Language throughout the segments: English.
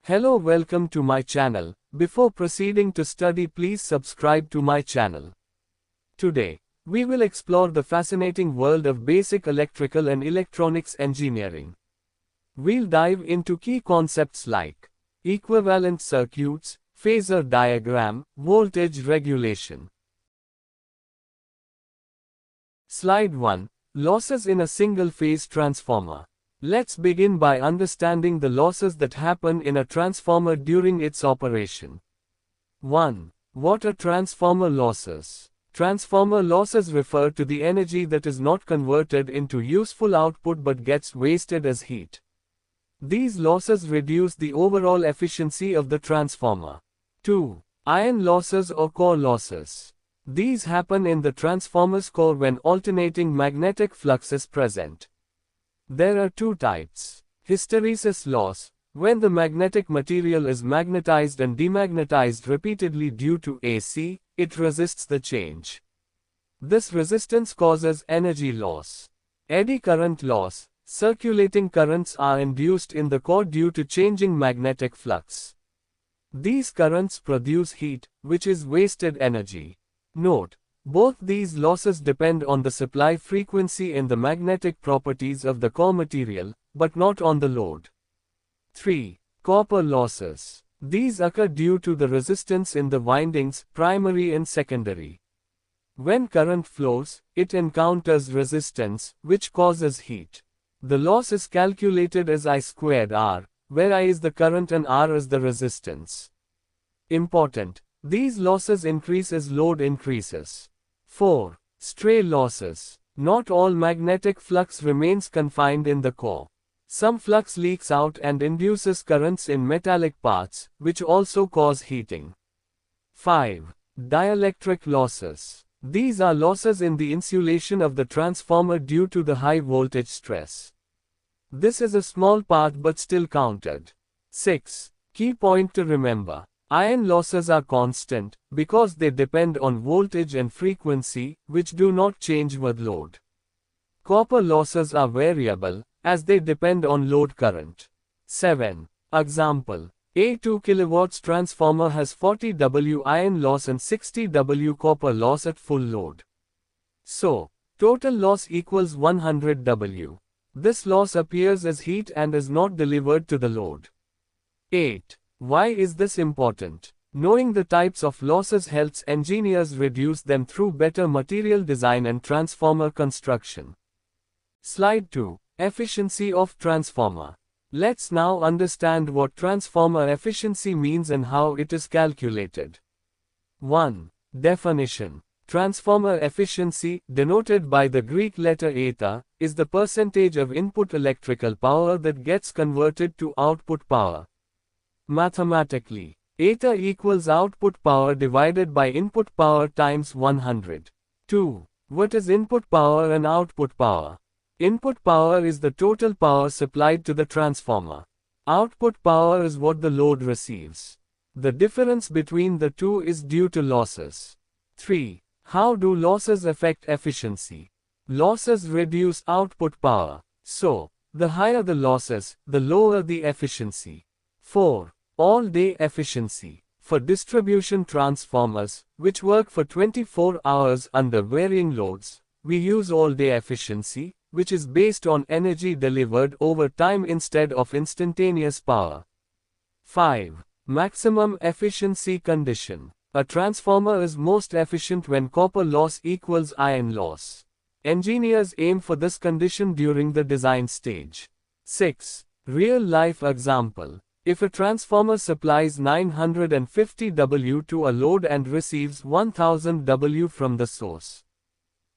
Hello, welcome to my channel. Before proceeding to study, please subscribe to my channel. Today, we will explore the fascinating world of basic electrical and electronics engineering. We'll dive into key concepts like equivalent circuits, phasor diagram, voltage regulation. Slide 1. Losses in a single-phase transformer. Let's begin by understanding the losses that happen in a transformer during its operation. 1. What are transformer losses? Transformer losses refer to the energy that is not converted into useful output but gets wasted as heat. These losses reduce the overall efficiency of the transformer. 2. Iron losses or core losses. These happen in the transformer's core when alternating magnetic flux is present. There are two types. Hysteresis loss, when the magnetic material is magnetized and demagnetized repeatedly due to AC, it resists the change. This resistance causes energy loss. Eddy current loss, circulating currents are induced in the core due to changing magnetic flux. These currents produce heat, which is wasted energy. Note: both these losses depend on the supply frequency and the magnetic properties of the core material, but not on the load. 3. Copper losses. These occur due to the resistance in the windings, primary and secondary. When current flows, it encounters resistance, which causes heat. The loss is calculated as I squared R, where I is the current and R is the resistance. Important: these losses increase as load increases. 4. Stray losses. Not all magnetic flux remains confined in the core. Some flux leaks out and induces currents in metallic parts, which also cause heating. 5. Dielectric losses. These are losses in the insulation of the transformer due to the high voltage stress. This is a small part but still counted. 6. Key point to remember. Iron losses are constant, because they depend on voltage and frequency, which do not change with load. Copper losses are variable, as they depend on load current. 7. Example: a 2 kW transformer has 40 W iron loss and 60 W copper loss at full load. So, total loss equals 100 W. This loss appears as heat and is not delivered to the load. 8. Why is this important? Knowing the types of losses helps engineers reduce them through better material design and transformer construction. Slide 2. Efficiency of transformer. Let's now understand what transformer efficiency means and how it is calculated. 1. Definition. Transformer efficiency, denoted by the Greek letter eta, is the percentage of input electrical power that gets converted to output power. Mathematically, eta equals output power divided by input power times 100. 2. What is input power and output power? Input power is the total power supplied to the transformer. Output power is what the load receives. The difference between the two is due to losses. 3. How do losses affect efficiency? Losses reduce output power. So, the higher the losses, the lower the efficiency. 4. All-day efficiency. For distribution transformers, which work for 24 hours under varying loads, we use all-day efficiency, which is based on energy delivered over time instead of instantaneous power. 5. Maximum efficiency condition. A transformer is most efficient when copper loss equals iron loss. Engineers aim for this condition during the design stage. 6. Real-life example. If a transformer supplies 950 W to a load and receives 1000 W from the source,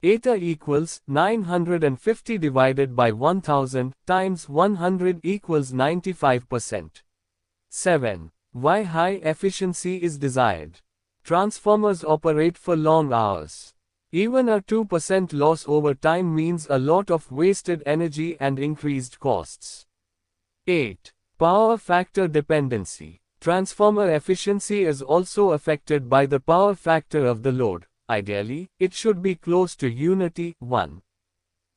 eta equals 950 divided by 1000 times 100 equals 95%. 7. Why high efficiency is desired? Transformers operate for long hours. Even a 2% loss over time means a lot of wasted energy and increased costs. 8. Power factor dependency. Transformer efficiency is also affected by the power factor of the load. Ideally, it should be close to unity, 1.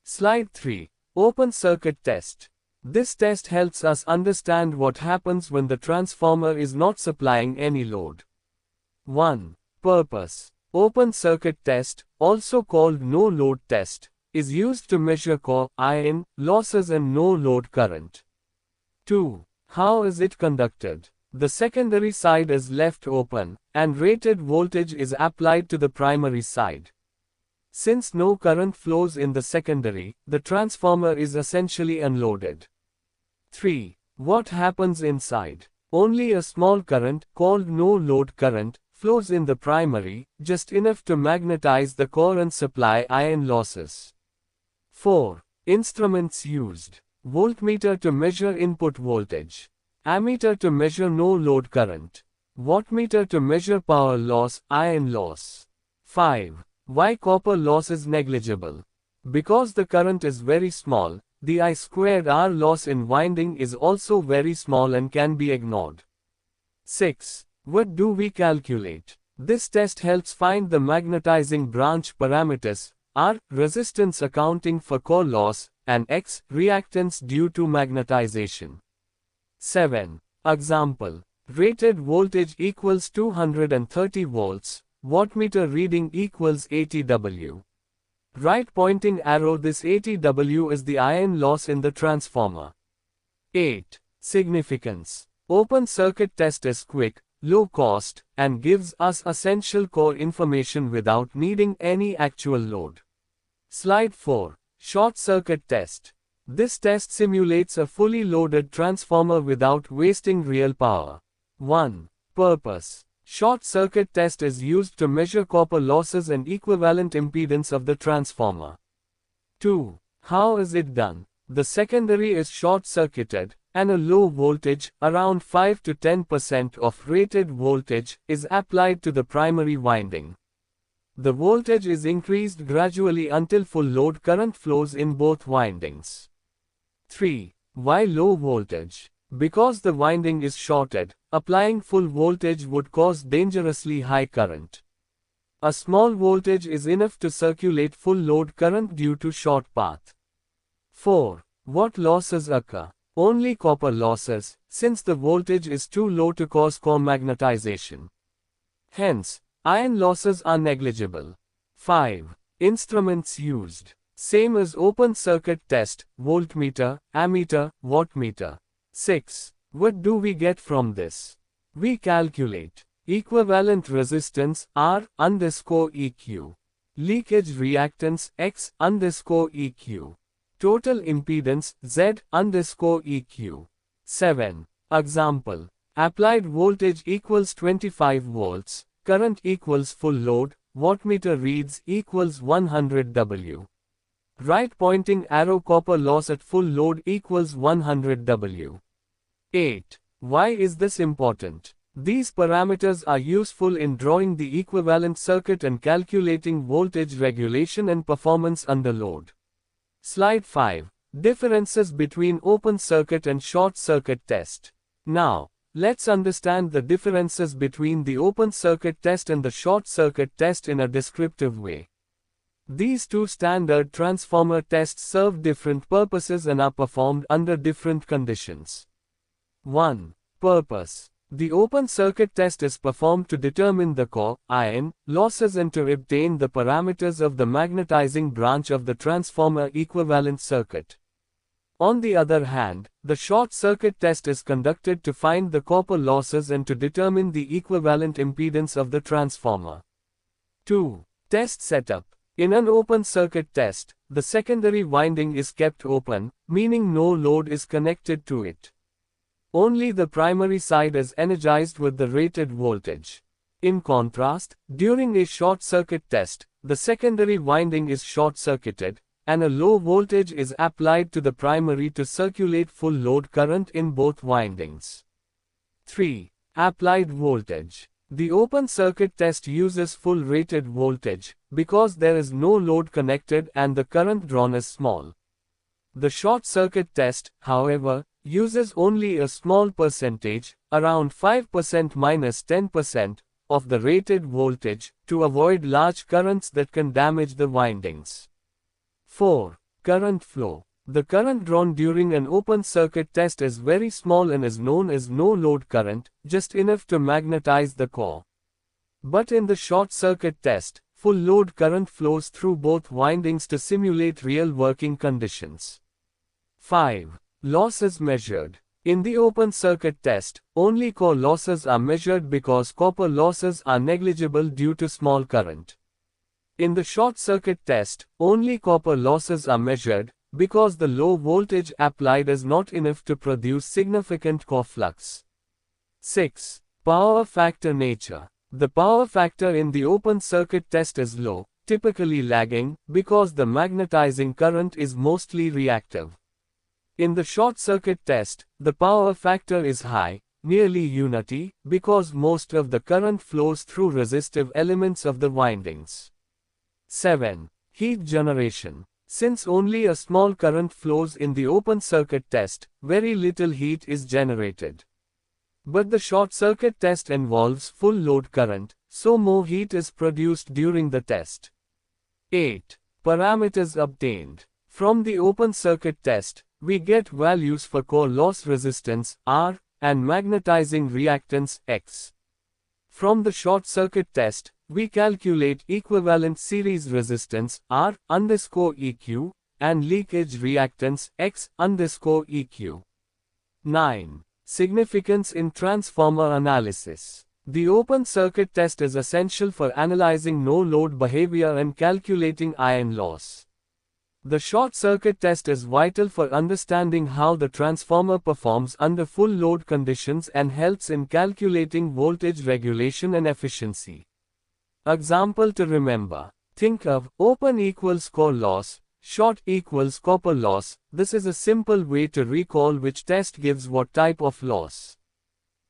Slide 3. Open circuit test. This test helps us understand what happens when the transformer is not supplying any load. 1. Purpose. Open circuit test, also called no-load test, is used to measure core, iron, losses and no-load current. 2. How is it conducted? The secondary side is left open, and rated voltage is applied to the primary side. Since no current flows in the secondary, the transformer is essentially unloaded. 3. What happens inside? Only a small current, called no-load current, flows in the primary, just enough to magnetize the core and supply iron losses. 4. Instruments used. Voltmeter to measure input voltage. Ammeter to measure no-load current. Wattmeter to measure power loss, iron loss. 5. Why copper loss is negligible? Because the current is very small, the I²R loss in winding is also very small and can be ignored. 6. What do we calculate? This test helps find the magnetizing branch parameters, R, resistance accounting for core loss, and X, reactance due to magnetization. 7. Example. Rated voltage equals 230 volts. Wattmeter reading equals 80 W. Right pointing arrow. This 80 W is the iron loss in the transformer. 8. Significance. Open circuit test is quick, low cost, and gives us essential core information without needing any actual load. Slide 4. Short circuit test. This test simulates a fully loaded transformer without wasting real power. 1. Purpose. Short circuit test is used to measure copper losses and equivalent impedance of the transformer. 2. How is it done? The secondary is short-circuited, and a low voltage, around 5 to 10% of rated voltage, is applied to the primary winding. The voltage is increased gradually until full load current flows in both windings. 3. Why low voltage? Because the winding is shorted, applying full voltage would cause dangerously high current. A small voltage is enough to circulate full load current due to short path. 4. What losses occur? Only copper losses, since the voltage is too low to cause core magnetization. Hence, iron losses are negligible. 5. Instruments used. Same as open circuit test, voltmeter, ammeter, wattmeter. 6. What do we get from this? We calculate equivalent resistance R_EQ, leakage reactance X_EQ, total impedance Z_EQ. 7. Example. Applied voltage equals 25 volts, current equals full load, wattmeter reads equals 100 W. Right pointing arrow. Copper loss at full load equals 100 W. 8. Why is this important? These parameters are useful in drawing the equivalent circuit and calculating voltage regulation and performance under load. Slide 5. Differences between open circuit and short circuit test. Now, let's understand the differences between the open circuit test and the short circuit test in a descriptive way. These two standard transformer tests serve different purposes and are performed under different conditions. 1. Purpose. The open circuit test is performed to determine the core, iron, losses and to obtain the parameters of the magnetizing branch of the transformer equivalent circuit. On the other hand, the short circuit test is conducted to find the copper losses and to determine the equivalent impedance of the transformer. 2. Test setup. In an open circuit test, the secondary winding is kept open, meaning no load is connected to it. Only the primary side is energized with the rated voltage. In contrast, during a short circuit test, the secondary winding is short-circuited, and a low voltage is applied to the primary to circulate full load current in both windings. 3. Applied voltage. The open circuit test uses full rated voltage, because there is no load connected and the current drawn is small. The short circuit test, however, uses only a small percentage, around 5% minus 10%, of the rated voltage, to avoid large currents that can damage the windings. 4. Current flow. The current drawn during an open circuit test is very small and is known as no load current, just enough to magnetize the core. But in the short circuit test, full load current flows through both windings to simulate real working conditions. 5. Losses measured. In the open circuit test, only core losses are measured because copper losses are negligible due to small current. In the short circuit test, only copper losses are measured, because the low voltage applied is not enough to produce significant core flux. 6. Power factor nature. The power factor in the open circuit test is low, typically lagging, because the magnetizing current is mostly reactive. In the short circuit test, the power factor is high, nearly unity, because most of the current flows through resistive elements of the windings. 7. Heat generation. Since only a small current flows in the open circuit test, very little heat is generated. But the short circuit test involves full load current, so more heat is produced during the test. 8. Parameters obtained. From the open circuit test, we get values for core loss resistance, R, and magnetizing reactance, X. From the short circuit test, we calculate equivalent series resistance, R_EQ, and leakage reactance, X_EQ. 9. Significance in transformer analysis. The open circuit test is essential for analyzing no-load behavior and calculating iron loss. The short circuit test is vital for understanding how the transformer performs under full load conditions and helps in calculating voltage regulation and efficiency. Example to remember. Think of open equals core loss, short equals copper loss. This is a simple way to recall which test gives what type of loss.